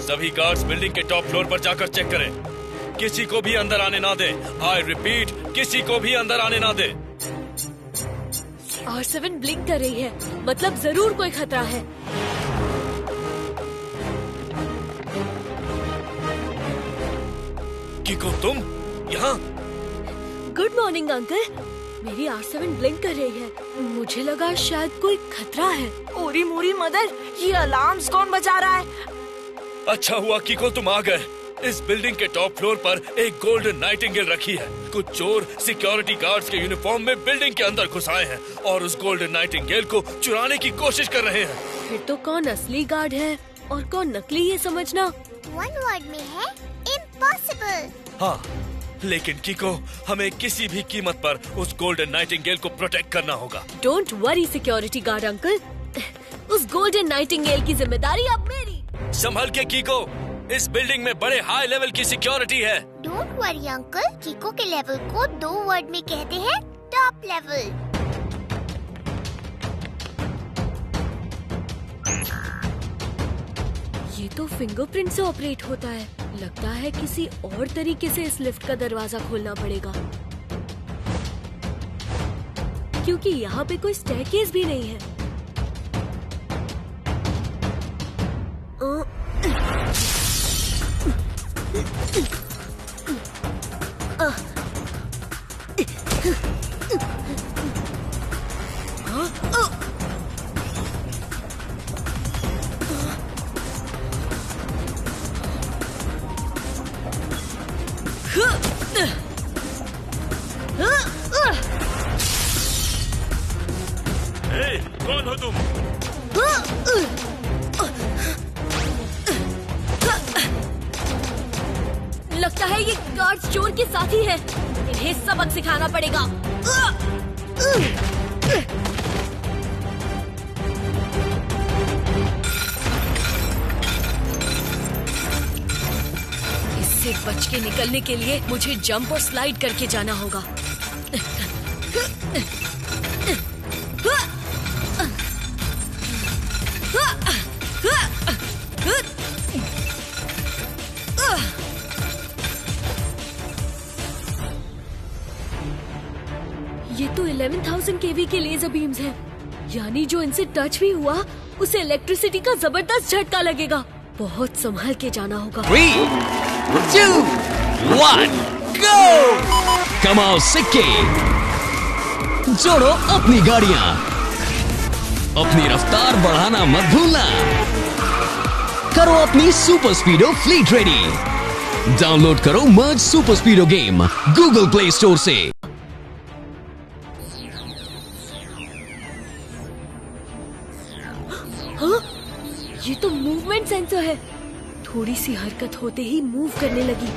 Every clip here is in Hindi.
सभी गार्ड्स बिल्डिंग के टॉप फ्लोर पर जाकर चेक करें। किसी को भी अंदर आने ना दे। आई रिपीट, किसी को भी अंदर आने ना दे। R7 ब्लिंक कर रही है, मतलब जरूर कोई खतरा है। किको, तुम यहाँ? Good morning uncle. मेरी R7 ब्लिंक कर रही है। मुझे लगा शायद कोई खतरा है। ओरी मोरी मदर, ये अलार्म्स कौन बजा रहा है? अच्छा हुआ किको तुम आ गए। इस बिल्डिंग के टॉप फ्लोर पर एक गोल्डन नाइटिंगेल रखी है। कुछ चोर सिक्योरिटी गार्ड्स के यूनिफॉर्म में बिल्डिंग के अंदर घुस आए हैं और उस गोल्डन नाइटिंगेल को चुराने की कोशिश कर रहे हैं। फिर तो कौन असली गार्ड है और कौन नकली, ये समझना वन वर्ड में है इम्पॉसिबल। हाँ, लेकिन किको, हमें किसी भी कीमत पर उस गोल्डन नाइटिंगेल को प्रोटेक्ट करना होगा। Don't worry security guard uncle, उस गोल्डन नाइटिंगेल की जिम्मेदारी अब मेरी। संभल के किको, इस बिल्डिंग में बड़े हाई लेवल की सिक्योरिटी है। डोंट वरी अंकल, किको के लेवल को 2 वर्ड में कहते हैं टॉप लेवल। ये तो फिंगरप्रिंट से ऑपरेट होता है। लगता है किसी और तरीके से इस लिफ्ट का दरवाजा खोलना पड़ेगा, क्योंकि यहाँ पे कोई स्टेयरकेस भी नहीं है। कौन हो तुम? लगता है ये गार्ड्स चोर के साथी हैं। इन्हें सबक सिखाना पड़ेगा। इससे बच के निकलने के लिए मुझे जंप और स्लाइड करके जाना होगा। ये तो 11,000 kV के लेजर बीम्स हैं, यानी जो इनसे टच भी हुआ उसे इलेक्ट्रिसिटी का जबरदस्त झटका लगेगा। बहुत संभल के जाना होगा। 3, 2, 1, go! कमाओ सिक्के, जोड़ो अपनी गाड़ियां, अपनी रफ्तार बढ़ाना मत भूलना। करो अपनी सुपर स्पीडो फ्लीट रेडी। डाउनलोड करो मर्ज super स्पीडो game Google play store से। हाँ? ये तो मूवमेंट सेंसर है। थोड़ी सी हरकत होते ही मूव करने लगी।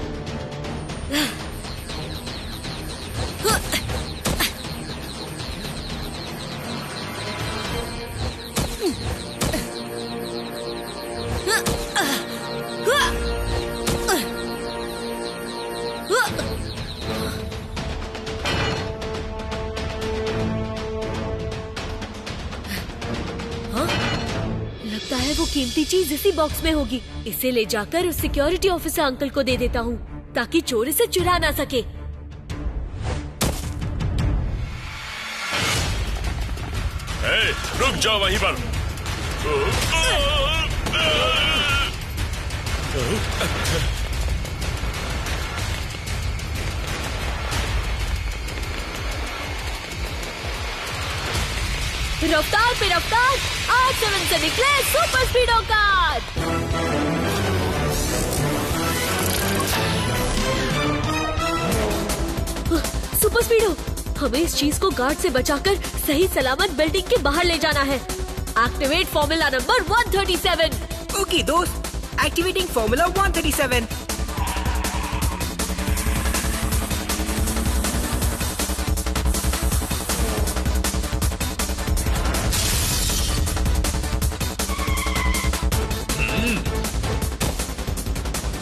लगता है वो कीमती चीज इसी बॉक्स में होगी। इसे ले जाकर उस सिक्योरिटी ऑफिसर अंकल को दे देता हूँ ताकि चोर इसे चुरा ना सके। रुक जाओ वहीं पर। रफ्तार पे रफ्तार, R7 से निकले सुपर स्पीडो कार। सुपर स्पीडो, हमें इस चीज को गार्ड से बचाकर सही सलामत बिल्डिंग के बाहर ले जाना है। Activate formula number 137। ओके दोस्त, एक्टिवेटिंग फॉर्मूला 137।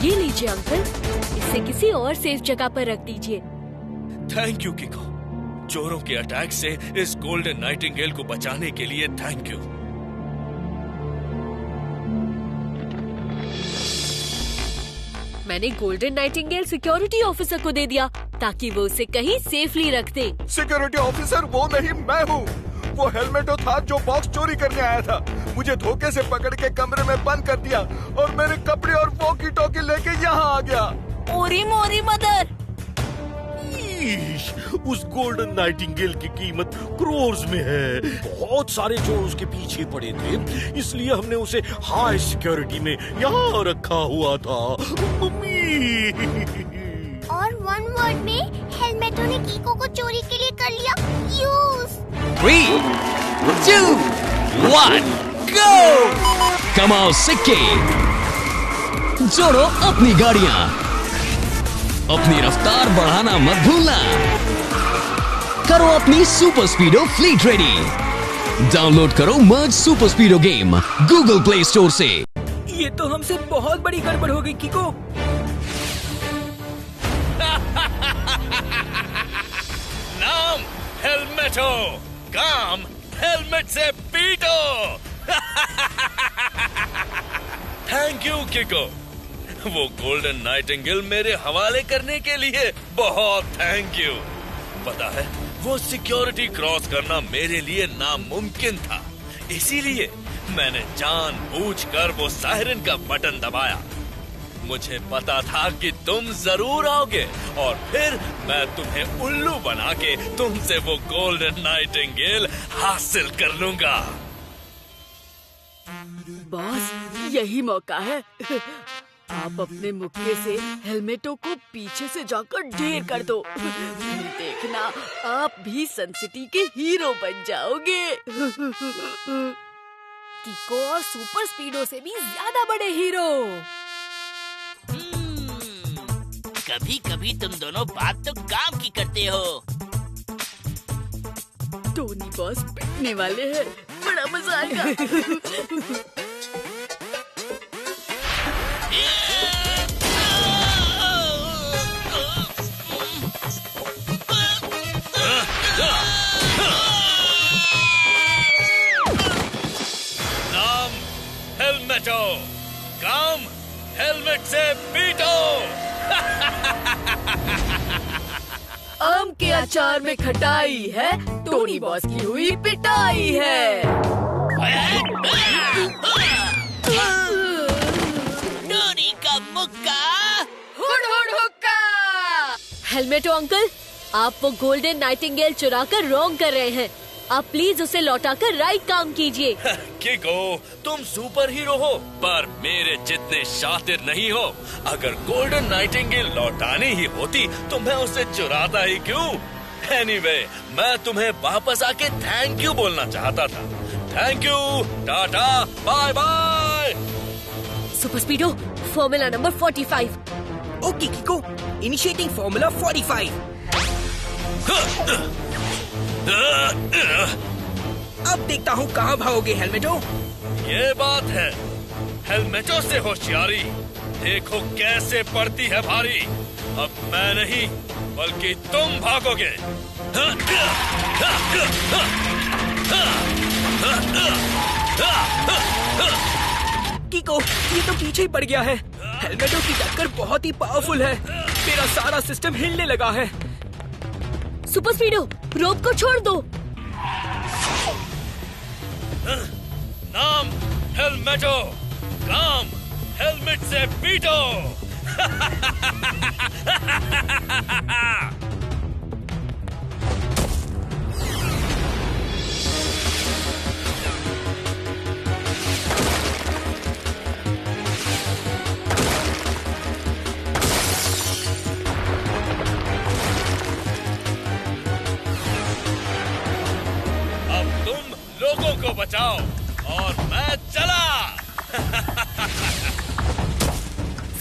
ये लीजिए अंकल, इसे किसी और सेफ जगह पर रख दीजिए। थैंक यू किको, चोरों के अटैक से इस गोल्डन नाइटिंगेल को बचाने के लिए थैंक यू। मैंने गोल्डन नाइटिंगेल सिक्योरिटी ऑफिसर को दे दिया ताकि वो उसे कहीं सेफली रख दे। सिक्योरिटी ऑफिसर वो नहीं, मैं हूँ। वो हेलमेटो था जो बॉक्स चोरी करने आया था। मुझे धोखे से पकड़ के कमरे में बंद कर दिया और मेरे कपड़े और वॉकी टॉकी लेके यहाँ आ गया। ओरी मोरी मदर। उस गोल्डन नाइटिंगेल की कीमत क्रोर्स में है। बहुत सारे चोर उसके पीछे पड़े थे, इसलिए हमने उसे हाई सिक्योरिटी में यहाँ रखा हुआ था। मम्मी। और वन वर्ड में हेलमेटो ने कीको को चोरी के लिए कर लिया यूज। 3, 2, 1, go! कमाओ सिक्के, जोड़ो अपनी गाड़ियां, अपनी रफ्तार बढ़ाना मत भूलना। करो अपनी सुपर स्पीडो फ्लीट रेडी। डाउनलोड करो मर्ज super स्पीडो game Google play store से। ये तो हमसे बहुत बड़ी गड़बड़ हो गई कीको। नाम हेलमेटो, काम हेलमेट से पीटो। थैंक यू किको, वो गोल्डन नाइटिंगेल मेरे हवाले करने के लिए बहुत थैंक यू। पता है, वो सिक्योरिटी क्रॉस करना मेरे लिए नामुमकिन था, इसीलिए मैंने जानबूझकर वो सायरन का बटन दबाया। मुझे पता था कि तुम जरूर आओगे और फिर मैं तुम्हें उल्लू बना के तुमसे वो गोल्डन नाइटिंगेल हासिल कर लूंगा। बॉस, यही मौका है। आप अपने मुक्के से हेलमेटो को पीछे से जाकर ढेर कर दो। देखना, आप भी सन सिटी के हीरो बन जाओगे। कीको और सुपर स्पीडो से भी ज्यादा बड़े हीरो। कभी कभी तुम दोनों बात तो काम की करते हो। टोनी बॉस पिटने वाले हैं, बड़ा मजा आएगा। नाम हेलमेटो, काम हेलमेट से पीटो। आम के अचार में खटाई है, टोनी बॉस की हुई पिटाई है। टोनी का मुक्का, हुड हुड हुक्का। हेलमेटो अंकल, आप वो गोल्डन नाइटिंगेल चुराकर रॉन्ग कर रहे हैं। आप प्लीज उसे लौटाकर राइट काम कीजिए। किको, तुम सुपर हीरो हो पर मेरे जितने शातिर नहीं हो। अगर गोल्डन नाइटिंगेल लौटानी ही होती तो मैं उसे चुराता ही क्यों? एनीवे, मैं तुम्हें वापस आके थैंक यू बोलना चाहता था। Thank you, tata, bye bye. Super स्पीडो, formula number 45। Okay Kiko, initiating formula 45। अब देखता हूँ कहाँ भागोगे हेलमेटो। ये बात है, हेलमेटो से होशियारी देखो कैसे पड़ती है भारी। अब मैं नहीं बल्कि तुम भागोगे। कीको, ये तो पीछे ही पड़ गया है। हेलमेटो की टक्कर बहुत ही पावरफुल है। मेरा सारा सिस्टम हिलने लगा है। सुपर स्पीडो, रोप को छोड़ दो। नाम हेलमेटो, काम हेलमेट से पीटो। लोगों को बचाओ और मैं चला।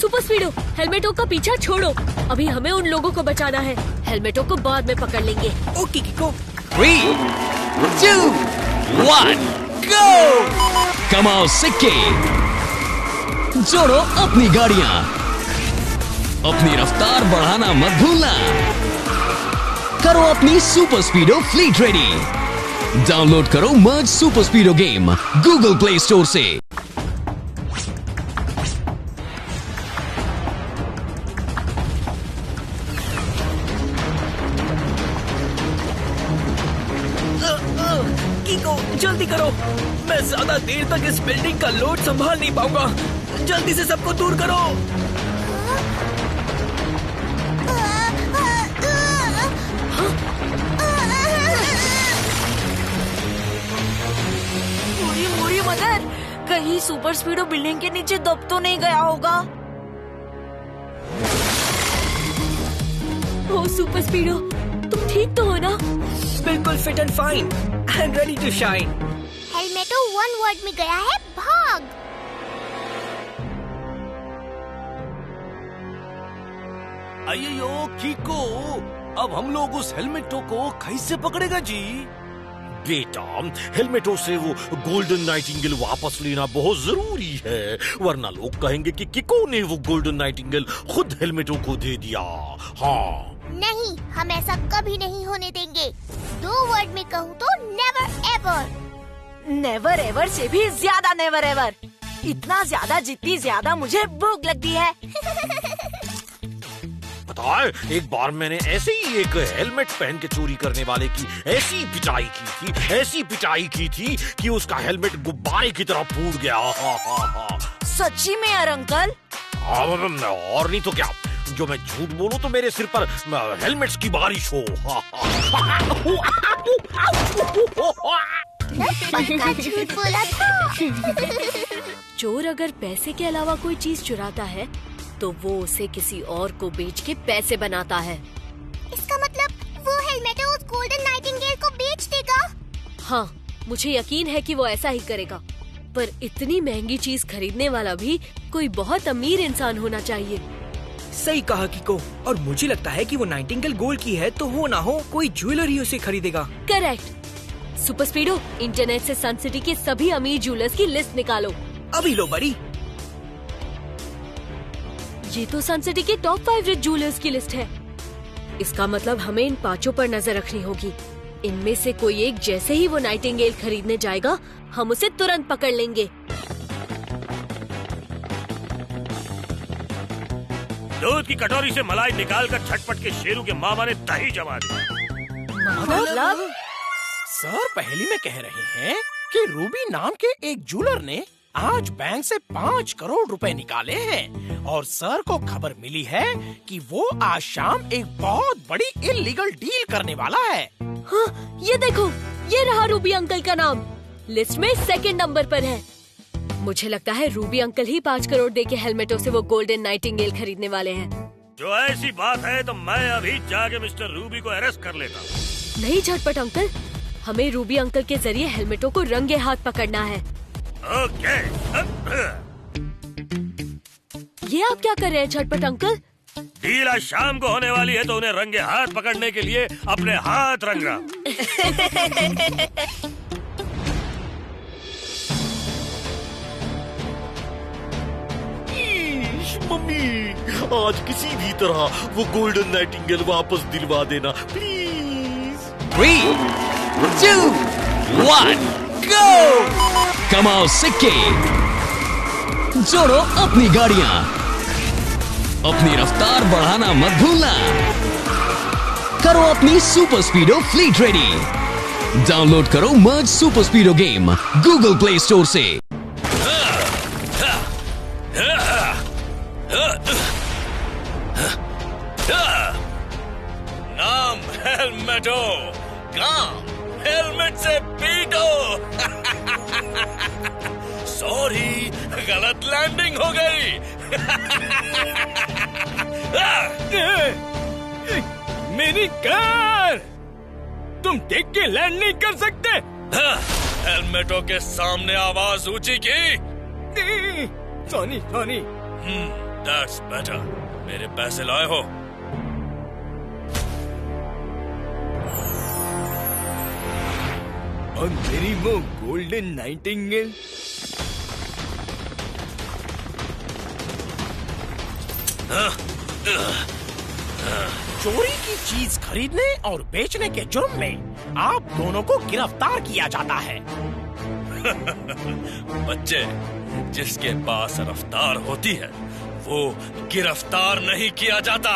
सुपर स्पीडो, हेलमेटो का पीछा छोड़ो। अभी हमें उन लोगों को बचाना है। हेलमेटो को बाद में पकड़ लेंगे। ओके कीको। 3, 2, 1, go! कमाओ सिक्के, जोड़ो अपनी गाड़ियां, अपनी रफ्तार बढ़ाना मत भूलना। करो अपनी सुपर स्पीडो फ्लीट रेडी। डाउनलोड करो मर्ज super स्पीडो game Google play store से। जल्दी करो, मैं ज्यादा देर तक इस बिल्डिंग का लोड संभाल नहीं पाऊंगा। जल्दी से सबको दूर करो। पूरी मदर, कहीं सुपर स्पीडो बिल्डिंग के नीचे दब तो नहीं गया होगा? ओ सुपर स्पीडो, तुम ठीक तो हो ना? बिल्कुल fit and fine and ready to shine. हेलमेटो 1 वर्ड में गया है भाग। अयो कीको, अब हम लोग उस हेलमेटो को कैसे पकड़ेगा जी? बेटा, हेलमेटो से वो गोल्डन नाइटिंगेल वापस लेना बहुत जरूरी है, वरना लोग कहेंगे कि किको ने वो गोल्डन नाइटिंगेल खुद हेलमेटो को दे दिया। हाँ नहीं, हम ऐसा कभी नहीं होने देंगे। 2 वर्ड में कहूँ तो नेवर एवर। नेवर एवर से भी ज्यादा नेवर एवर। इतना ज्यादा जितनी ज्यादा मुझे भूख लगती है। पता है, एक बार मैंने ऐसे ही एक हेलमेट पहन के चोरी करने वाले की ऐसी पिटाई की थी कि उसका हेलमेट गुब्बारे की तरह फूट गया। सच्ची में यार अंकल? और नहीं तो क्या, जो मैं झूठ बोलूं तो मेरे सिर पर हेलमेट्स की बारिश हो। पक्का झूठ बोला था। चोर अगर पैसे के अलावा कोई चीज चुराता है तो वो उसे किसी और को बेच के पैसे बनाता है। इसका मतलब वो हेलमेटो उस गोल्डन नाइटिंगेल को बेच देगा? हाँ, मुझे यकीन है कि वो ऐसा ही करेगा। पर इतनी महंगी चीज खरीदने वाला भी कोई बहुत अमीर इंसान होना चाहिए। सही कहा कीको, और मुझे लगता है कि वो नाइटिंगेल गोल्ड की है तो हो ना हो कोई ज्वेलर ही उसे खरीदेगा। करेक्ट। सुपर स्पीडो, इंटरनेट से सन सिटी के सभी अमीर ज्वेलर्स की लिस्ट निकालो। अभी लो बड़ी। ये तो सन सिटी के टॉप 5 रिच ज्वेलर्स की लिस्ट है। इसका मतलब हमें इन 5 पर नजर रखनी होगी। इनमें से कोई एक जैसे ही वो नाइटिंगेल खरीदने जाएगा, हम उसे तुरंत पकड़ लेंगे। दूध की कटोरी से मलाई निकालकर झटपट के शेरू के मामा ने दही जमा दी। मतलब? सर पहेली में कह रहे हैं कि रूबी नाम के एक ज्वेलर ने आज बैंक से 5 करोड़ रुपए निकाले हैं और सर को खबर मिली है कि वो आज शाम एक बहुत बड़ी इल्लीगल डील करने वाला है। हाँ, ये देखो, ये रहा रूबी अंकल का नाम, लिस्ट में 2nd नंबर पर है। मुझे लगता है रूबी अंकल ही 5 करोड़ देके हेलमेटों से वो गोल्डन नाइटिंगेल खरीदने वाले हैं। जो ऐसी बात है तो मैं अभी जाके मिस्टर रूबी को अरेस्ट कर लेता हूँ। नहीं झटपट अंकल, हमें रूबी अंकल के जरिए हेलमेटों को रंगे हाथ पकड़ना है। ओके। ये आप क्या कर रहे हैं झटपट अंकल? डील आज शाम को होने वाली है तो उन्हें रंगे हाथ पकड़ने के लिए अपने हाथ रंग रहा। मम्मी, आज किसी भी तरह वो गोल्डन नाइटिंगेल वापस दिलवा देना प्लीज। 3, 2, 1, गो! कमाओ सिक्के, जोड़ो अपनी गाड़ियां, अपनी रफ्तार बढ़ाना मत भूलना। करो अपनी सुपर स्पीडो फ्लीट रेडी। डाउनलोड करो मर्ज super स्पीडो game Google play store से। नाम हेलमेटो, काम हेलमेट से पीटो। सॉरी, गलत लैंडिंग हो गई। मेरी कार! तुम देख के लैंड नहीं कर सकते। हेलमेटो के सामने आवाज ऊंची की। सॉरी। That's better. मेरे पैसे लाए हो? और मेरी वो गोल्डन नाइटिंगेल। चोरी की चीज खरीदने और बेचने के जुर्म में आप दोनों को गिरफ्तार किया जाता है। बच्चे, जिसके पास रफ्तार होती है वो गिरफ्तार नहीं किया जाता।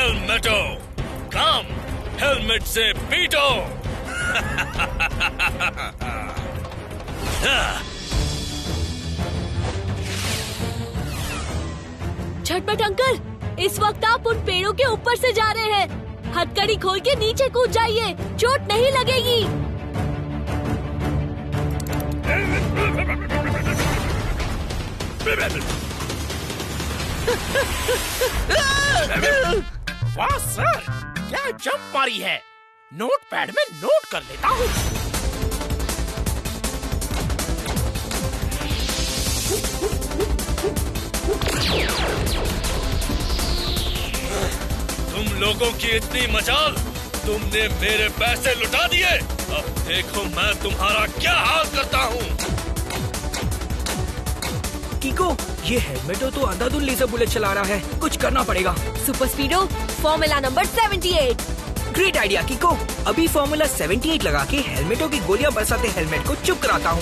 हेलमेटो, काम हेलमेट से पीटो। झटपट अंकल, इस वक्त आप उन पेड़ों के ऊपर से जा रहे हैं। हथकड़ी खोल के नीचे कूद जाइए, चोट नहीं लगेगी। वाह सर, क्या जंप मारी है। नोटपैड में नोट कर लेता हूँ। तुम लोगों की इतनी मजाल, तुमने मेरे पैसे लुटा दिए। अब देखो मैं तुम्हारा क्या हाल करता हूँ। कीको, ये हेलमेटो तो अंधाधुन लेजर बुलेट चला रहा है, कुछ करना पड़ेगा। Super स्पीडो, formula number 78। Great idea कीको, अभी फॉर्मूला 78 लगा के हेलमेटो की गोलियां बरसाते हेलमेट को चुप कराता हूँ।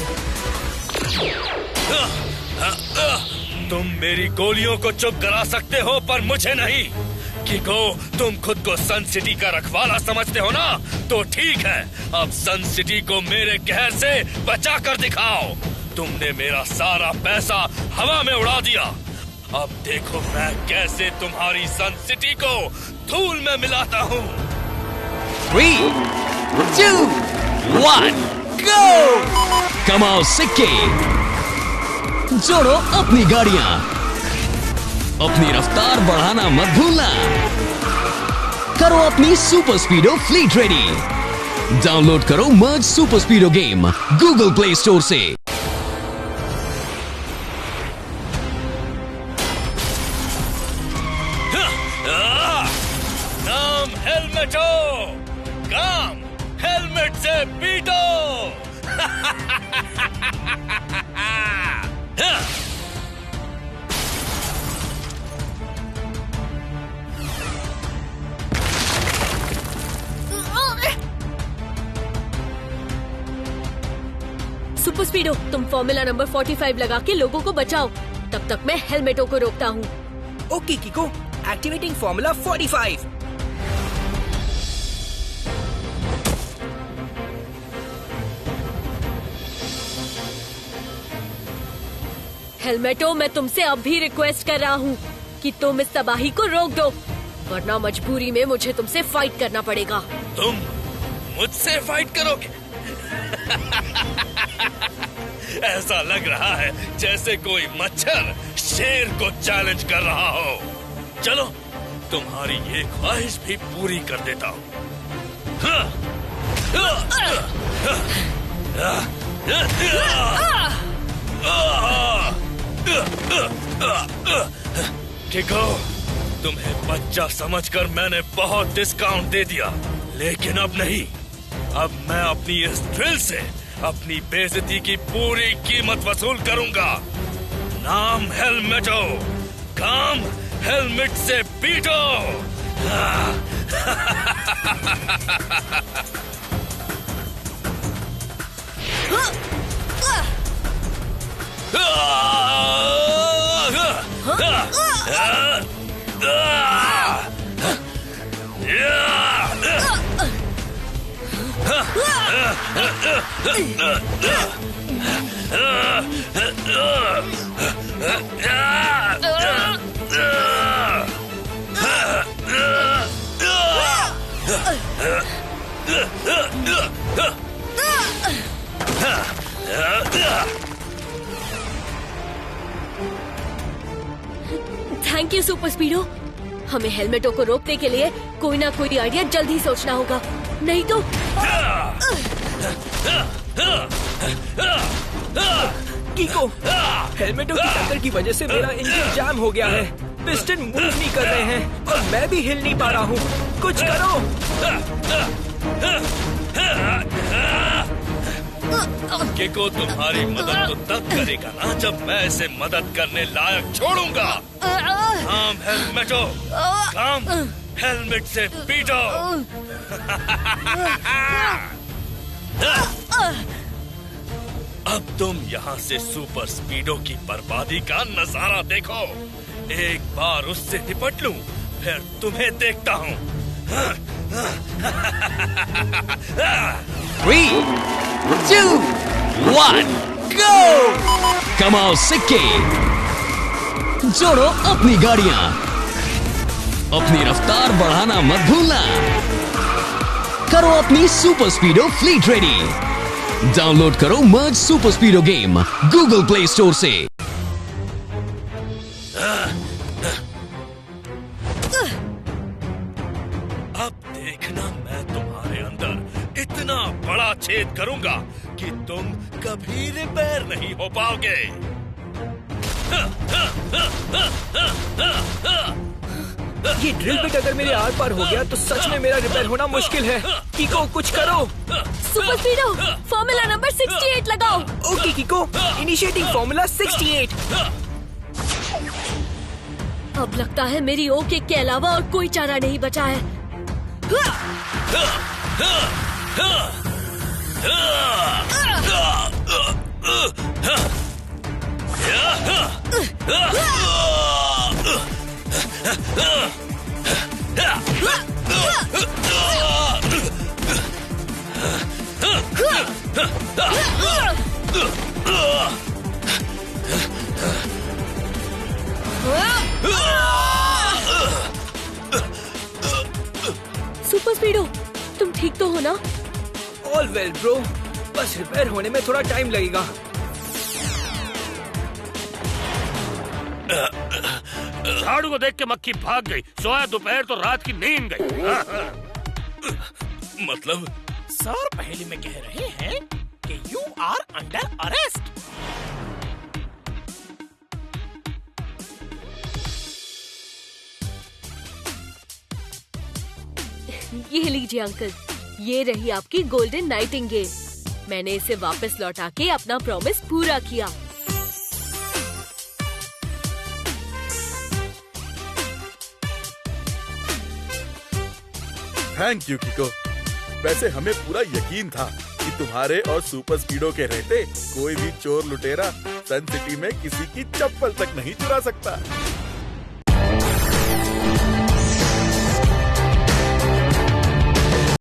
तुम मेरी गोलियों को चुप करा सकते हो, पर मुझे नहीं। कीको, तुम खुद को सन सिटी का रखवाला समझते हो ना? तो ठीक है, अब सन सिटी को मेरे कहर से बचा कर दिखाओ। तुमने मेरा सारा पैसा हवा में उड़ा दिया। अब देखो मैं कैसे तुम्हारी सन सिटी को धूल में मिलाता हूँ। 3, 2, 1, go! कमाओ सिक्के, जोड़ो अपनी गाड़ियां, अपनी रफ्तार बढ़ाना मत भूलना। करो अपनी सुपर स्पीडो फ्लीट रेडी। डाउनलोड करो मर्ज super स्पीडो game Google play store से। नाम हेलमेटो, काम हेलमेट से पीटो। सुपर स्पीडो, तुम फॉर्मूला नंबर 45 लगा के लोगों को बचाओ। तब तक मैं हेलमेटो को रोकता हूँ। Okay कीको, activating formula 45। हेलमेटो, मैं तुमसे अब भी रिक्वेस्ट कर रहा हूँ कि तुम इस तबाही को रोक दो, वरना मजबूरी में मुझे तुमसे फाइट करना पड़ेगा। तुम मुझसे फाइट करोगे? ऐसा लग रहा है जैसे कोई मच्छर शेर को चैलेंज कर रहा हो। चलो, तुम्हारी ये ख्वाहिश भी पूरी कर देता हूँ। कीको, तुम्हें बच्चा समझकर मैंने बहुत डिस्काउंट दे दिया, लेकिन अब नहीं। अब मैं अपनी इस थ्रिल से अपनी बेइज्जती की पूरी कीमत वसूल करूंगा। नाम हेलमेटो, काम हेलमेट से पीटो। Thank you super स्पीडो। हमें हेलमेटो को रोकने के लिए कोई ना कोई आइडिया जल्दी सोचना होगा, नहीं तो। कीको, हेलमेटो की टक्कर की वजह से मेरा इंजन जाम हो गया है। पिस्टन मूव नहीं कर रहे हैं और मैं भी हिल नहीं पा रहा हूँ। कुछ करो। कीको, तुम्हारी मदद तो तब करेगा ना जब मैं इसे मदद करने लायक छोड़ूंगा। काम हेलमेटो, काम हेलमेट से पीटो। अब तुम यहाँ से सुपर स्पीडो की बर्बादी का नजारा देखो। एक बार उससे निपट लूं, फिर तुम्हें देखता हूँ। 3, 2, 1, go! कमाओ सिक्के, जोड़ो अपनी गाड़ियां, अपनी रफ्तार बढ़ाना मत भूलना। करो अपनी सुपर स्पीडो फ्लीट रेडी। डाउनलोड करो मर्ज super स्पीडो game Google play store से। अब देखना मैं तुम्हारे अंदर इतना बड़ा छेद करूंगा कि तुम कभी रिपेयर नहीं हो पाओगे। ये ड्रिल बिट अगर मेरे आर पार हो गया तो सच में मेरा रिपेयर होना मुश्किल है। कीको कुछ करो। सुपर स्पीडो फॉर्मूला नंबर 68 लगाओ। Okay Kiko, initiating formula 68। अब लगता है मेरी ओ किक के अलावा और कोई चारा नहीं बचा है। सुपर स्पीडो, तुम ठीक तो हो ना? ऑल वेल ब्रो, बस रिपेयर होने में थोड़ा टाइम लगेगा। झाड़ू को देख के मक्खी भाग गई, सोया दोपहर तो रात की नींद गई। मतलब सर पहले में कह रहे हैं कि यू आर अंडर अरेस्ट। ये लीजिए अंकल, ये रही आपकी गोल्डन नाइटिंगेल। मैंने इसे वापस लौटा के अपना प्रॉमिस पूरा किया। Thank you कीको। वैसे हमें पूरा यकीन था कि तुम्हारे और सुपर स्पीडो के रहते कोई भी चोर लुटेरा सन सिटी में किसी की चप्पल तक नहीं चुरा सकता।